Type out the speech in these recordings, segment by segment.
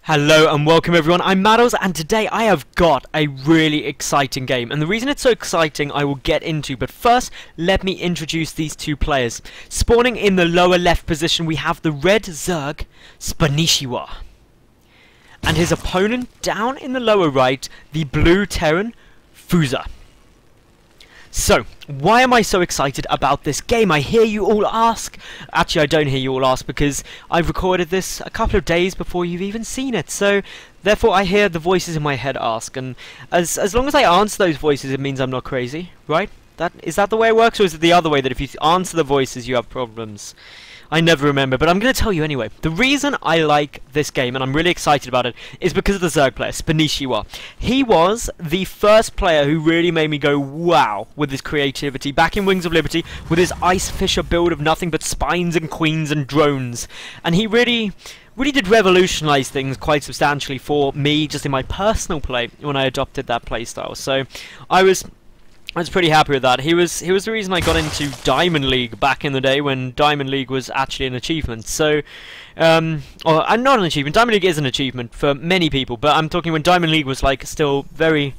Hello and welcome everyone, I'm Madals and today I have got a really exciting game, and the reason it's so exciting I will get into, but first let me introduce these two players. Spawning in the lower left position we have the red Zerg, Spanishiwa, and his opponent down in the lower right, the blue Terran, Fuzer. So, why am I so excited about this game? I hear you all ask. Actually, I don't hear you all ask because I've recorded this a couple of days before you've even seen it. So, therefore, I hear the voices in my head ask. And as long as I answer those voices, it means I'm not crazy, right? Is that the way it works, or is it the other way, that if you answer the voices, you have problems? I never remember, but I'm going to tell you anyway. The reason I like this game, and I'm really excited about it, is because of the Zerg player, Spanishiwa. He was the first player who really made me go wow with his creativity. Back in Wings of Liberty, with his Ice Fisher build of nothing but spines and queens and drones. And he really did revolutionize things quite substantially for me, just in my personal play, when I adopted that playstyle. So, I was pretty happy with that. He was the reason I got into Diamond League back in the day, when Diamond League was actually an achievement. So, or not an achievement. Diamond League is an achievement for many people, but I'm talking when Diamond League was like still very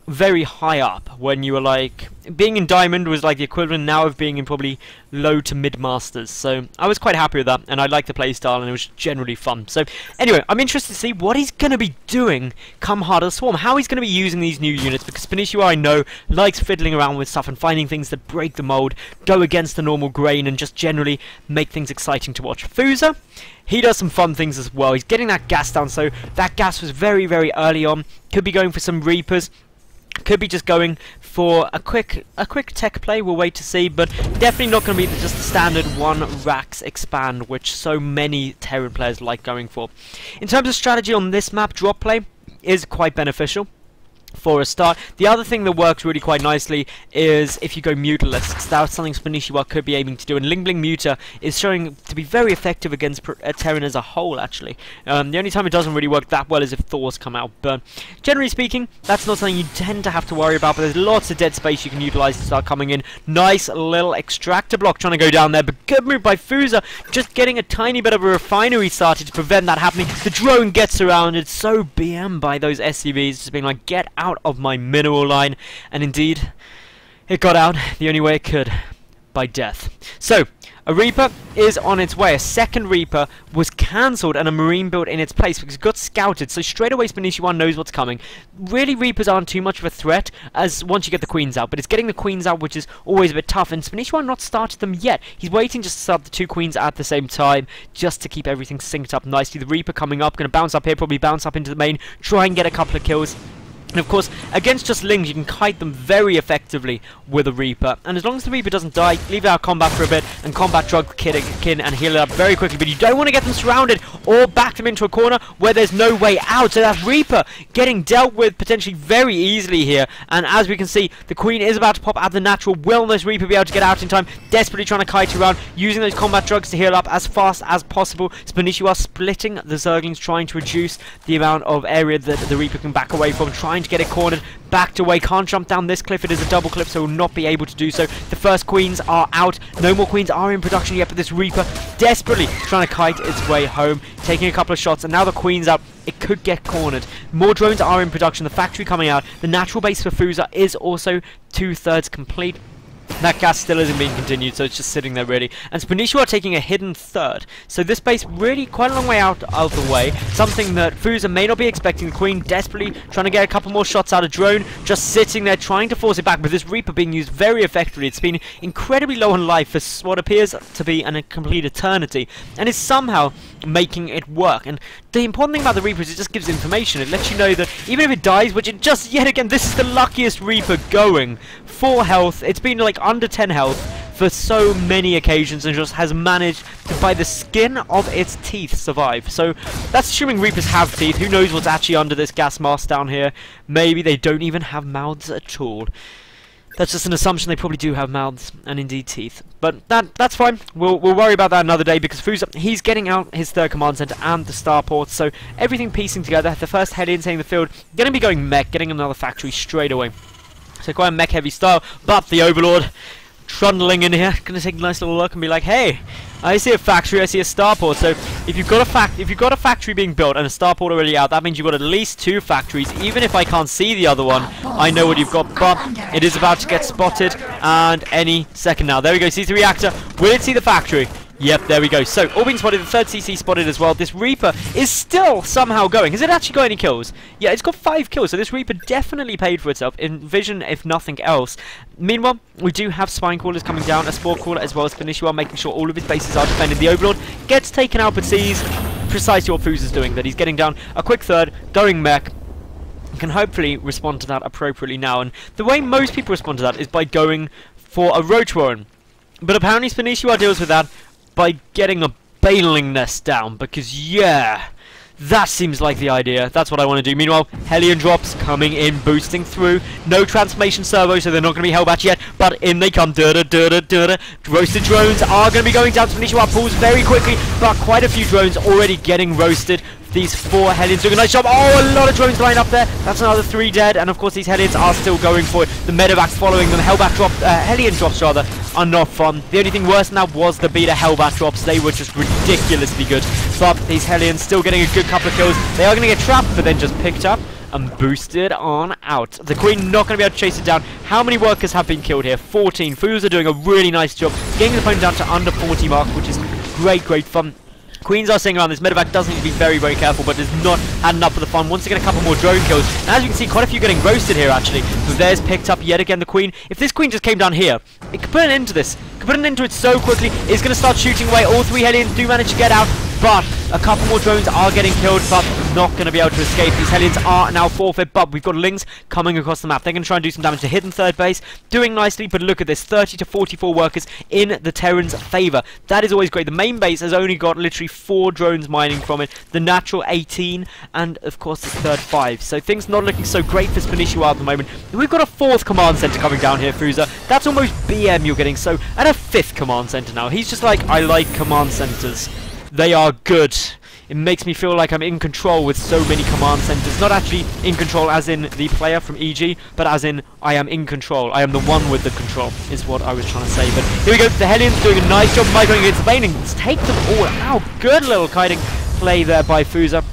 high up. When you were like being in Diamond was like the equivalent now of being in probably low to mid Masters. So I was quite happy with that, and I liked the playstyle, and it was generally fun. So anyway, I'm interested to see what he's going to be doing come Heart of the Swarm, how he's going to be using these new units, because Spanishiwa, I know, likes fiddling around with stuff and finding things that break the mold, go against the normal grain, and just generally make things exciting to watch. Fuzer, he does some fun things as well. He's getting that gas down, so that gas was very early on. Could be going for some Reapers. Could be just going for a quick tech play, we'll wait to see, but definitely not going to be just the standard one Rax expand, which so many Terran players like going for. In terms of strategy on this map, drop play is quite beneficial for a start. The other thing that works really quite nicely is if you go Mutalisks. That's something Spanishiwa could be aiming to do, and Ling Bling Muta is showing to be very effective against Terran as a whole, actually. The only time it doesn't really work that well is if Thors come out, but generally speaking, that's not something you tend to have to worry about, but there's lots of dead space you can utilize to start coming in. Nice little extractor block trying to go down there, but good move by Fuzer, just getting a tiny bit of a refinery started to prevent that happening. The drone gets surrounded, so BM by those SCVs, just being like, get out of my mineral line, and indeed it got out the only way it could, by death. So a Reaper is on its way. A second Reaper was cancelled and a Marine built in its place because it got scouted, so straight away Spanishiwa knows what's coming. Really, Reapers aren't too much of a threat as once you get the Queens out, but it's getting the Queens out which is always a bit tough, and Spanishiwa not started them yet. He's waiting just to start the two Queens at the same time, just to keep everything synced up nicely. The Reaper coming up, going to bounce up here, probably bounce up into the main, try and get a couple of kills. And of course, against just Lings, you can kite them very effectively with a Reaper. And as long as the Reaper doesn't die, leave out combat for a bit, and combat drug kin and heal it up very quickly. But you don't want to get them surrounded or back them into a corner where there's no way out. So that Reaper getting dealt with potentially very easily here. And as we can see, the Queen is about to pop out the natural. Will this Reaper be able to get out in time? Desperately trying to kite around, using those combat drugs to heal up as fast as possible. Spanishiwa splitting the Zerglings, trying to reduce the amount of area that the Reaper can back away from, trying to get it cornered, backed away, can't jump down this cliff, it is a double cliff, so will not be able to do so. The first Queens are out, no more Queens are in production yet, but this Reaper desperately trying to kite its way home, taking a couple of shots, and now the Queen's out, it could get cornered. More drones are in production, the factory coming out, the natural base for Fuzer is also 2/3 complete. That gas still isn't being continued, so it's just sitting there really. And Spanishiwa taking a hidden third. So this base really quite a long way out of the way. Something that Fuzer may not be expecting. The Queen desperately trying to get a couple more shots out of drone. Just sitting there trying to force it back. But this Reaper being used very effectively. It's been incredibly low on life for what appears to be a complete eternity. And is somehow making it work. And the important thing about the Reaper is it just gives information. It lets you know that even if it dies, which it just, yet again, this is the luckiest Reaper going. 4 health. It's been like under 10 health for so many occasions and just has managed to, by the skin of its teeth, survive. So that's assuming Reapers have teeth. Who knows what's actually under this gas mask down here? Maybe they don't even have mouths at all. That's just an assumption. They probably do have mouths and indeed teeth, but that's fine. We'll worry about that another day, because Fuzer, he's getting out his third command center and the starport, so everything piecing together. The first head in, saying the field, going to be going mech, getting another factory straight away. So quite a mech heavy style, but the Overlord trundling in here. Gonna take a nice little look and be like, hey, I see a factory, I see a starport. So if you've got a factory being built and a starport already out, that means you've got at least 2 factories. Even if I can't see the other one, I know what you've got. But it is about to get spotted, and any second now. There we go. Sees the reactor. Will it see the factory? Yep, there we go. So, all being spotted, the third CC spotted as well. This Reaper is still somehow going. Has it actually got any kills? Yeah, it's got 5 kills, so this Reaper definitely paid for itself in vision, if nothing else. Meanwhile, we do have Spine Crawlers coming down, a Spore Crawler as well as Spanishiwa, making sure all of his bases are defended. The Overlord gets taken out, but sees precisely what Fuzer's doing, that he's getting down a quick third, going mech. Can hopefully respond to that appropriately now. And the way most people respond to that is by going for a Roach Warren. But apparently Spanishiwa deals with that by getting a Baneling Nest down, because yeah, that seems like the idea. That's what I want to do. Meanwhile, Hellion drops coming in, boosting through. No transformation servo, so they're not going to be held back yet, but in they come. Roasted drones are going to be going down. Spanishiwa pulls very quickly, but quite a few drones already getting roasted. These 4 Hellions doing a nice job. Oh, a lot of drones lined up there. That's another 3 dead, and of course these Hellions are still going for it. The Medevacs following them. Hellion drops rather are not fun. The only thing worse than that was the beta Hellbat drops. They were just ridiculously good. But these Hellions still getting a good couple of kills. They are going to get trapped, but then just picked up and boosted on out. The Queen not going to be able to chase it down. How many workers have been killed here? 14. Fuzer doing a really nice job, getting the opponent down to under 40 mark, which is great fun. Queens are sitting around. This Medevac does need to be very very careful, but is not had enough for the fun. Wants to get a couple more drone kills, and as you can see, quite a few getting roasted here actually. So there's picked up yet again the Queen. If this Queen just came down here, it could put an end to this. Could put an end to it so quickly. It's going to start shooting away. All 3 Hellions do manage to get out, but a couple more drones are getting killed, but not going to be able to escape. These Hellions are now forfeit, but we've got Lings coming across the map. They're going to try and do some damage to hidden third base. Doing nicely, but look at this. 30 to 44 workers in the Terran's favour. That is always great. The main base has only got literally 4 drones mining from it. The natural 18, and of course the third 5. So things not looking so great for Spanishiwa at the moment. We've got a 4th command centre coming down here, Fuzer. That's almost BM you're getting. So, and a 5th command centre now. He's just like, I like command centres. They are good. It makes me feel like I'm in control with so many command centers. Not actually in control as in the player from EG, but as in I am in control. I am the one with the control, is what I was trying to say. But here we go. The Hellions doing a nice job microing against the Banings. Take them all out. Good little kiting play there by Fuzer.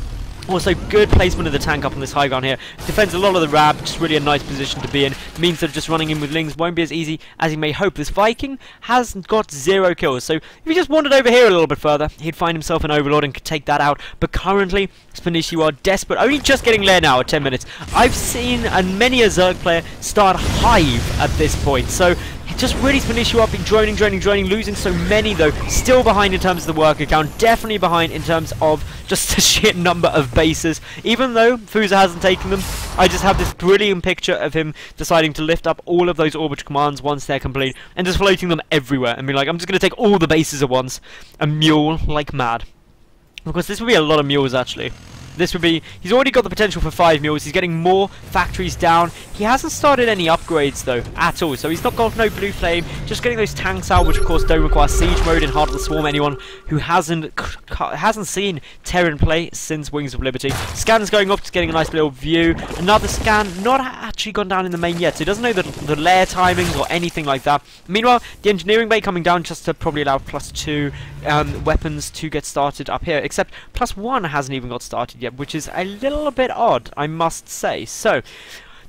Also, good placement of the tank up on this high ground here. Defends a lot of the RAB, just really a nice position to be in. Means that just running in with Lings won't be as easy as he may hope. This Viking has got 0 kills, so if he just wandered over here a little bit further, he'd find himself an Overlord and could take that out. But currently, Spanishiwa desperate, only just getting Lair now at 10 minutes. I've seen many a Zerg player start Hive at this point, so just really Spanishiwa been droning, losing so many though. Still behind in terms of the worker count, definitely behind in terms of just the sheer number of bases. Even though Fuzer hasn't taken them, I just have this brilliant picture of him deciding to lift up all of those orbital commands once they're complete and just floating them everywhere and be like, I'm just going to take all the bases at once and mule like mad. Of course, this would be a lot of mules actually. This would be, he's already got the potential for 5 mules. He's getting more factories down. He hasn't started any upgrades though at all, so he's not got no blue flame, just getting those tanks out, which of course don't require siege mode in Heart of the Swarm. Anyone who hasn't seen Terran play since Wings of Liberty. Scan's going up, just getting a nice little view. Another scan, not actually gone down in the main yet, so he doesn't know the lair timings or anything like that. Meanwhile, the engineering bay coming down just to probably allow +2 weapons to get started up here, except +1 hasn't even got started yet, which is a little bit odd, I must say. So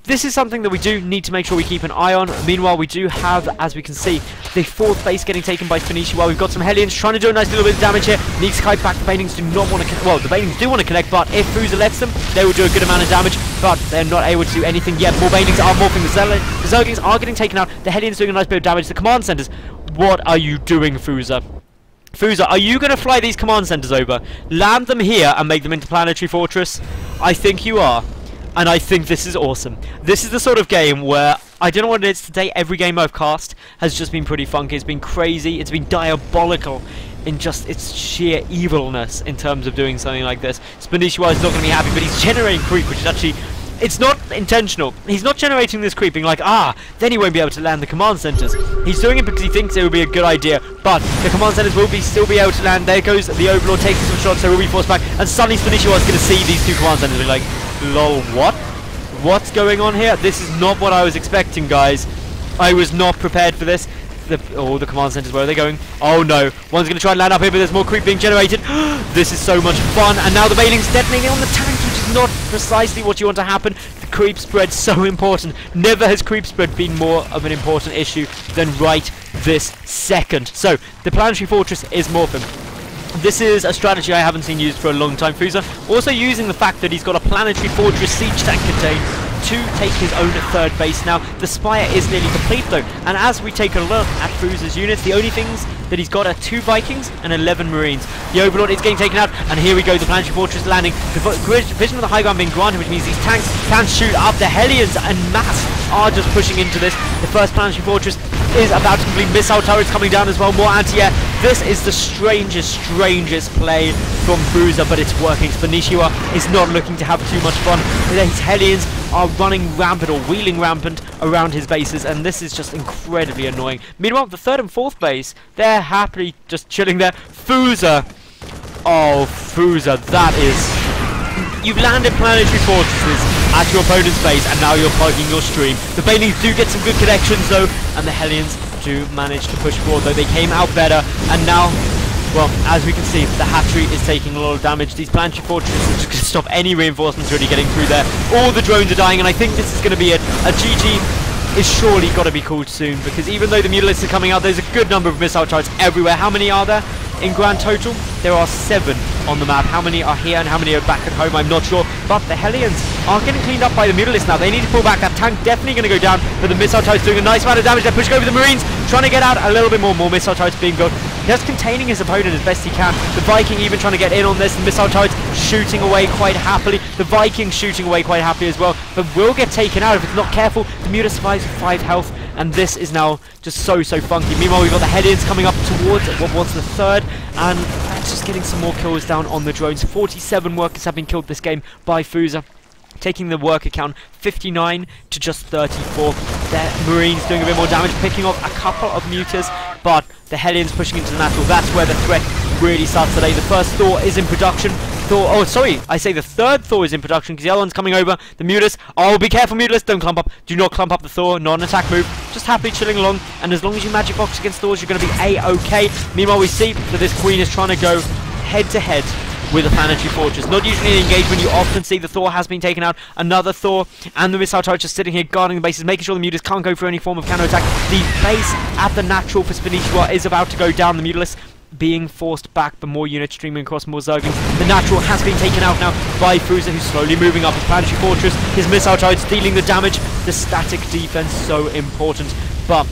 this is something that we do need to make sure we keep an eye on. Meanwhile, we do have, as we can see, the 4th base getting taken by Spanishiwa. We've got some Hellions trying to do a nice little bit of damage here. Needs to kite back. The Banings do not want to connect. Well, the Banings do want to connect, but if Fuzer lets them, they will do a good amount of damage, but they're not able to do anything yet. More Banings are morphing. The Zerglings are getting taken out. The Hellions doing a nice bit of damage. The command centers. What are you doing, Fuzer? Fuzer, are you going to fly these command centers over, land them here, and make them into Planetary Fortress? I think you are. And I think this is awesome. This is the sort of game where, I don't know what it is today, every game I've cast has just been pretty funky. It's been crazy, it's been diabolical in just its sheer evilness in terms of doing something like this. Spanishiwa is not going to be happy, but he's generating creep, which is actually, it's not intentional. He's not generating this creep being like, then he won't be able to land the command centers. He's doing it because he thinks it would be a good idea, but the command centers will still be able to land. There goes the Overlord taking some shots, so will be forced back, and suddenly Spanishiwa is going to see these 2 command centers and be like, lol, what? What's going on here? This is not what I was expecting, guys. I was not prepared for this. the command centers. Where are they going? Oh no, one's going to try and land up here, but there's more creep being generated. This is so much fun, and now the Bailing's detonating on the tanks, which is not precisely what you want to happen. The creep spread's so important. Never has creep spread been more of an important issue than right this second. So, the planetary fortress is morphing. This is a strategy I haven't seen used for a long time. Fuzer also using the fact that he's got a planetary fortress siege tank contained to take his own third base. Now, the spire is nearly complete though, and as we take a look at Fuzer's units, the only things that he's got are 2 Vikings and 11 Marines. The Overlord is getting taken out, and here we go, the planetary fortress landing. The vision of the high ground being granted, which means these tanks can shoot up. The Hellions en masse are just pushing into this. The first planetary fortress is about to complete. Missile turrets coming down as well, more anti-air. This is the strangest play from Fuzer, but it's working. Spanishiwa is not looking to have too much fun. His Hellions are running rampant or wheeling rampant around his bases, and this is just incredibly annoying. Meanwhile, the 3rd and 4th base, they're happily just chilling there. Fuzer. Oh, Fuzer, that is... You've landed planetary fortresses at your opponent's base, and now you're plugging your stream. The Banelings do get some good connections though, and the Hellions do manage to push forward, though they came out better, and now, well, as we can see, the hatchery is taking a lot of damage. These planetary fortresses are just going to stop any reinforcements really getting through there. All the drones are dying, and I think this is going to be it. A GG is surely got to be called soon, because even though the Mutalisks are coming out, there's a good number of missile turrets everywhere. How many are there? In grand total, there are 7 on the map. How many are here and how many are back at home, I'm not sure. But the Hellions are getting cleaned up by the Mutalisks now. They need to pull back. That tank definitely going to go down, but the missile turret's doing a nice amount of damage. They're pushing over the Marines, trying to get out a little bit more. More missile turrets being built. Just containing his opponent as best he can. The Viking even trying to get in on this. The missile turrets shooting away quite happily. The Vikings shooting away quite happily as well, but will get taken out if it's not careful. The Muta survives with 5 health, and this is now just so funky. Meanwhile, we've got the Hellions coming up towards what was the 3rd, and that's just getting some more kills down on the drones. 47 workers have been killed this game by Fuzer, taking the worker count 59 to just 34. The Marines doing a bit more damage, picking off a couple of Mutas, but the Hellions pushing into the natural. That's where the threat really starts today. The first Thor is in production. Oh, sorry, I say the 3rd Thor is in production because the other one's coming over. The Mutas. Oh, be careful, Mutas. Don't clump up. Do not clump up the Thor. Not an attack move. Just happily chilling along. And as long as you magic box against Thors, you're going to be A-OK. Meanwhile, we see that this Queen is trying to go head-to-head with a planetary fortress. Not usually an engagement. You often see the Thor has been taken out. Another Thor. And the missile turret just sitting here guarding the bases, making sure the Mutas can't go through any form of counter attack. The base at the natural for Spanishiwa is about to go down. The Mutalisks being forced back, but more units streaming across, more Zerglings. The natural has been taken out now by Fuzer, who's slowly moving up his planetary fortress. His missile turrets dealing the damage. The static defense so important. But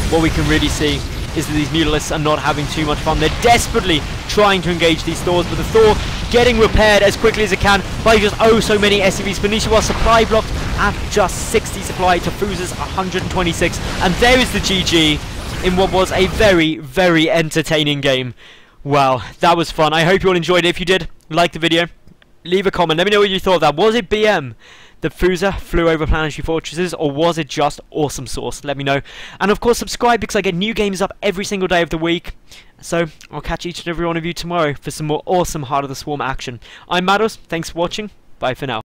what we can really see is that these Mutalisks are not having too much fun. They're desperately trying to engage these Thors, but the Thor getting repaired as quickly as it can by just so many SCVs. Spanishiwa supply blocked at just 60 supply to Fuzer's 126, and there is the GG in what was a very entertaining game. Wow, that was fun. I hope you all enjoyed it. If you did, like the video, leave a comment. Let me know what you thought of that. Was it BM that Fuzer flew over planetary fortresses, or was it just awesome sauce? Let me know. And of course, subscribe because I get new games up every single day of the week. So, I'll catch each and every one of you tomorrow for some more awesome Heart of the Swarm action. I'm Madals. Thanks for watching. Bye for now.